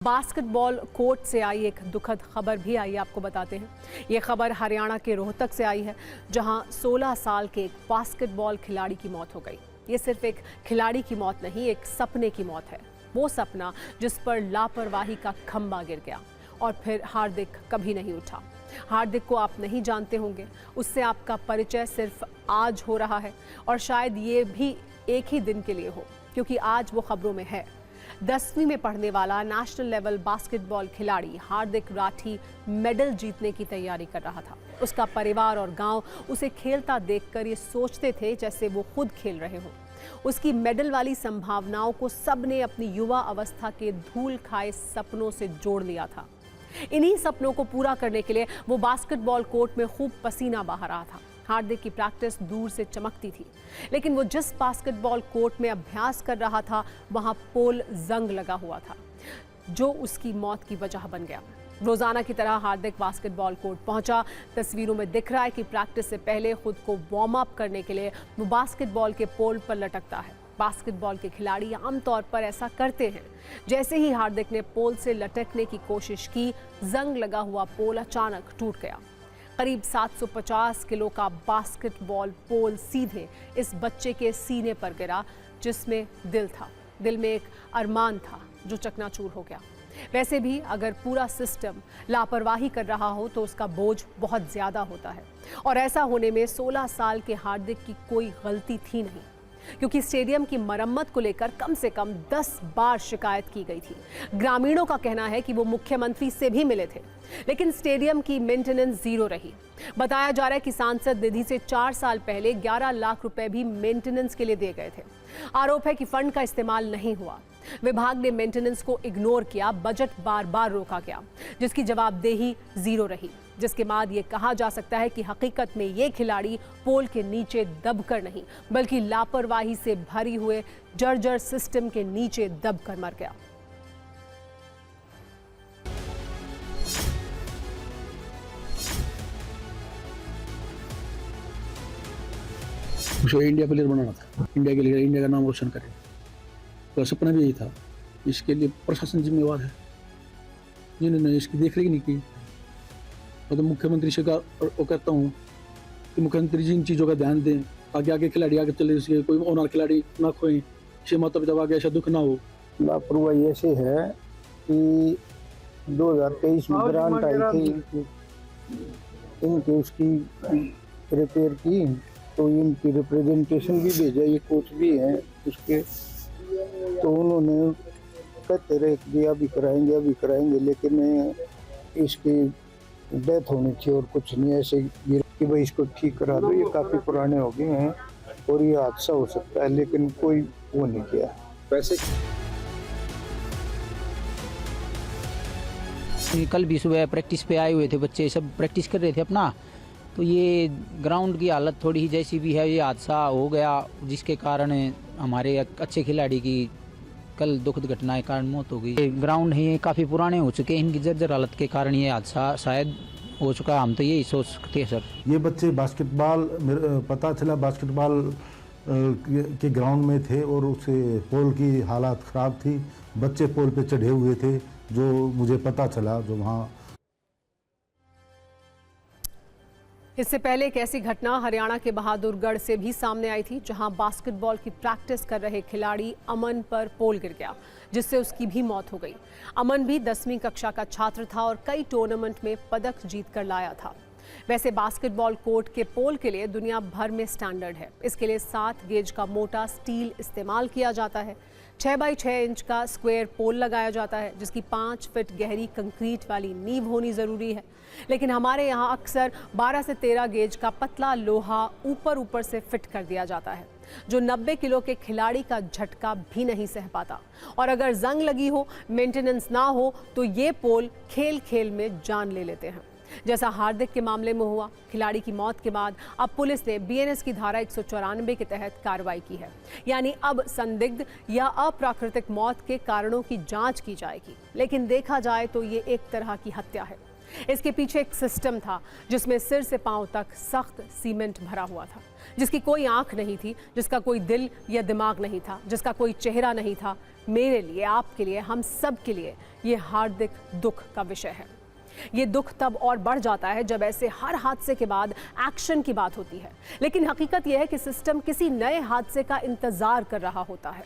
Basketball court से आई एक दुखद खबर भी आई, आपको बताते हैं। ये खबर हरियाणा के रोहतक से आई है, जहां 16 साल के एक बास्केटबॉल खिलाड़ी की मौत हो गई। ये सिर्फ एक खिलाड़ी की मौत नहीं, एक सपने की मौत है। वो सपना जिस पर लापरवाही का खंभा गिर गया और फिर हार्दिक कभी नहीं उठा। हार्दिक को आप नहीं जानते होंगे, उससे आपका परिचय सिर्फ आज हो रहा है और शायद ये भी एक ही दिन के लिए हो, क्योंकि आज वो खबरों में है। 10वीं में पढ़ने वाला नेशनल लेवल बास्केटबॉल खिलाड़ी हार्दिक राठी मेडल जीतने की तैयारी कर रहा था। उसका परिवार और गांव उसे खेलता देखकर ये सोचते थे जैसे वो खुद खेल रहे हों। उसकी मेडल वाली संभावनाओं को सबने अपनी युवा अवस्था के धूल खाए सपनों से जोड़ लिया था। इन्हीं सपनों को पूरा करने के लिए वो बास्केटबॉल कोर्ट में खूब पसीना बहा रहा था। हार्दिक की प्रैक्टिस दूर से चमकती थी, लेकिन वो जिस बास्केटबॉल कोर्ट में अभ्यास कर रहा था, वहां पोल जंग लगा हुआ था, जो उसकी मौत की वजह बन गया। रोजाना की तरह हार्दिक बास्केटबॉल कोर्ट पहुंचा। तस्वीरों में दिख रहा है कि प्रैक्टिस से पहले खुद को वार्म अप करने के लिए वो बास्केटबॉल के पोल पर लटकता है। बास्केटबॉल के खिलाड़ी आमतौर पर ऐसा करते हैं। जैसे ही हार्दिक ने पोल से लटकने की कोशिश की, जंग लगा हुआ पोल अचानक टूट गया। करीब 750 किलो का बास्केटबॉल पोल सीधे इस बच्चे के सीने पर गिरा, जिसमें दिल था। दिल में एक अरमान था जो चकनाचूर हो गया। वैसे भी अगर पूरा सिस्टम लापरवाही कर रहा हो तो उसका बोझ बहुत ज्यादा होता है, और ऐसा होने में 16 साल के हार्दिक की कोई गलती थी नहीं, क्योंकि स्टेडियम की मरम्मत को लेकर कम से कम 10 बार शिकायत की गई थी। ग्रामीणों का कहना है कि वो मुख्यमंत्री से भी मिले थे, लेकिन स्टेडियम की मेंटेनेंस जीरो रही। बताया जा रहा है कि सांसद निधि से 4 साल पहले 11 लाख रुपए भी मेंटेनेंस के लिए दिए गए थे। आरोप है कि फंड का इस्तेमाल नहीं हुआ। विभाग ने मेंटेनेंस को इग्नोर किया, बजट बार बार रोका गया, जिसकी जवाबदेही जीरो रही, जिसके बाद ये कहा जा सकता है कि हकीकत में ये खिलाड़ी पोल के नीचे दबकर नहीं, बल्कि लापरवाही से भरी हुए जर्जर सिस्टम के नीचे दबकर मर गया। मुझे इंडिया प्लेयर बनाना था, इंडिया के लिए, इंडिया का नाम रोशन करे, तो सपना भी यही था। इसके लिए प्रशासन जिम्मेवार है, जिन्होंने इसकी देखरेख नहीं की। मैं तो मुख्यमंत्री से कहता हूँ कि मुख्यमंत्री जी इन चीज़ों का ध्यान दें, आगे आगे खिलाड़ी आगे चले, इसके कोई ऑनर खिलाड़ी ना खोएं, इसे माता पिता आगे ऐसा दुख ना हो। लापरवाही ऐसे है कि 2023 में ग्रांट आई थी इनके, उसकी रिपेयर की, तो इनकी रिप्रेजेंटेशन भी भेजा, ये कोच भी हैं उसके, तो उन्होंने कहते रहे कि अभी कराएंगे, लेकिन इसकी डेथ होनी थी और कुछ नहीं, ऐसे कि भाई इसको ठीक करा दो, ये काफ़ी पुराने हो गए हैं और ये हादसा हो सकता है, लेकिन कोई वो नहीं किया। पैसे कल भी सुबह प्रैक्टिस पे आए हुए थे बच्चे, सब प्रैक्टिस कर रहे थे अपना, तो ये ग्राउंड की हालत थोड़ी ही जैसी भी है, ये हादसा हो गया, जिसके कारण हमारे अच्छे खिलाड़ी की कल दुखद घटना के कारण मौत हो गई। ग्राउंड ही काफ़ी पुराने हो चुके हैं, इनकी जर्जर हालत के कारण ये हादसा शायद हो चुका, हम तो यही सोच सकते हैं सर। ये बच्चे बास्केटबॉल, पता चला बास्केटबॉल के ग्राउंड में थे और उसे पोल की हालत ख़राब थी, बच्चे पोल पे चढ़े हुए थे, जो मुझे पता चला जो वहाँ। इससे पहले एक ऐसी घटना हरियाणा के बहादुरगढ़ से भी सामने आई थी, जहां बास्केटबॉल की प्रैक्टिस कर रहे खिलाड़ी अमन पर पोल गिर गया, जिससे उसकी भी मौत हो गई। अमन भी 10वीं कक्षा का छात्र था और कई टूर्नामेंट में पदक जीत कर लाया था। वैसे बास्केटबॉल कोर्ट के पोल के लिए दुनिया भर में स्टैंडर्ड है। इसके लिए 7 गेज का मोटा स्टील इस्तेमाल किया जाता है। 6 बाई 6 इंच का स्क्वायर पोल लगाया जाता है, जिसकी 5 फीट गहरी कंक्रीट वाली नींव होनी ज़रूरी है। लेकिन हमारे यहाँ अक्सर 12 से 13 गेज का पतला लोहा ऊपर से फिट कर दिया जाता है, जो 90 किलो के खिलाड़ी का झटका भी नहीं सह पाता। और अगर जंग लगी हो, मेंटेनेंस ना हो, तो ये पोल खेल खेल में जान ले लेते हैं, जैसा हार्दिक के मामले में हुआ। खिलाड़ी की मौत के बाद अब पुलिस ने बीएनएस की धारा 194 के तहत कार्रवाई की है, यानी अब संदिग्ध या अप्राकृतिक मौत के कारणों की जांच की जाएगी। लेकिन देखा जाए तो ये एक तरह की हत्या है। इसके पीछे एक सिस्टम था जिसमें सिर से पांव तक सख्त सीमेंट भरा हुआ था, जिसकी कोई आंख नहीं थी, जिसका कोई दिल या दिमाग नहीं था, जिसका कोई चेहरा नहीं था। मेरे लिए, आपके लिए, हम सब के लिए ये हार्दिक दुख का विषय है। ये दुख तब और बढ़ जाता है जब ऐसे हर हादसे के बाद एक्शन की बात होती है, लेकिन हकीकत यह है कि सिस्टम किसी नए हादसे का इंतजार कर रहा होता है।